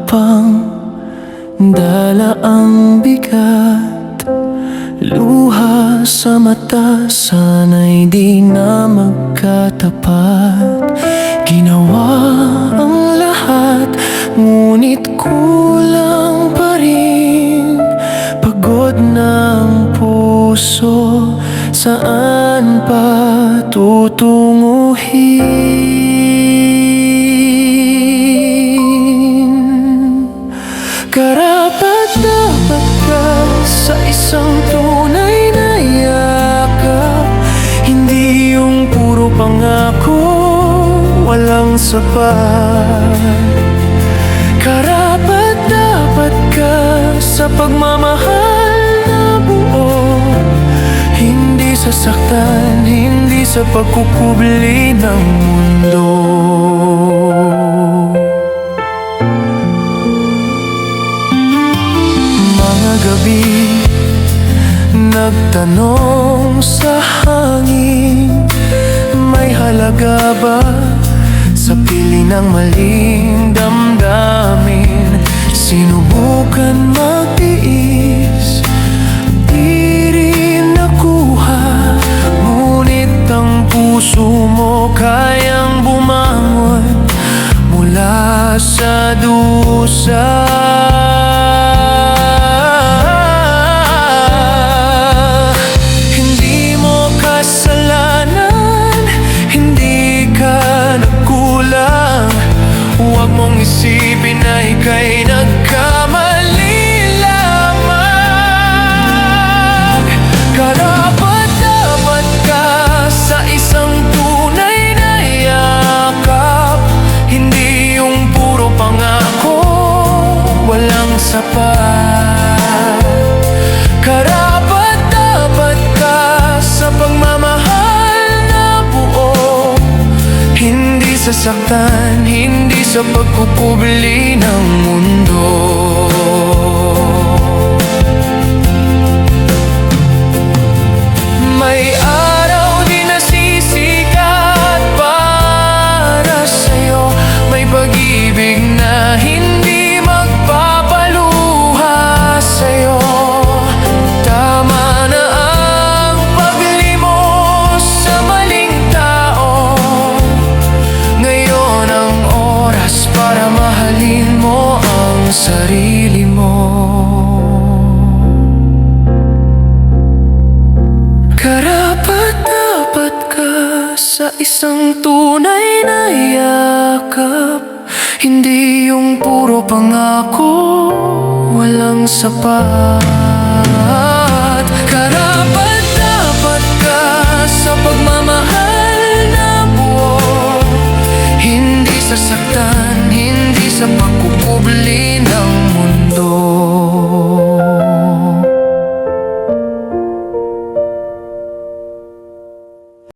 pang dala ang bigat, luha sa mata, sana'y di na magkatapat. Ginawa ang lahat, ngunit kulang pa rin. Pagod ng puso, saan pa tutunguhin? Karapat-dapat ka sa isang tunay na yakap, hindi yung puro pangako, walang sapat. Karapat-dapat ka sa pagmamahal na buo, hindi sasaktan, hindi sa pagkukubli ng mundo. Mga gabi, nagtanong sa hangin, may halaga ba sa piling ng maling damdamin? Sinubukan magtiis, di rin nakuha, ngunit ang puso mo kayang bumangon mula sa dusa. Hindi mo kasalanan, hindi ka nagkulang. Huwag mong isipin na ika'y nagkamali lamang. Karapat-dapat ka sa isang tunay na yakap, hindi yung puro pangako, walang sapat. Karapat-dapat ka sa pagmamahal na buo, hindi sasaktan, hindi sa pagkukubli ng mundo. May araw din na sisikat para sa'yo, may pag-ibig na hindi magpapaluha sa'yo. Tama na ang paglimos sa maling tao, ngayon ang oras para mahalin mo ang sarili mo. Karapat-dapat ka sa isang tunay na yakap, hindi yung puro pangako, walang sapat. Karapat-dapat ka sa pagmamahal na buo, hindi sasaktan, hindi sa pagkukubli ng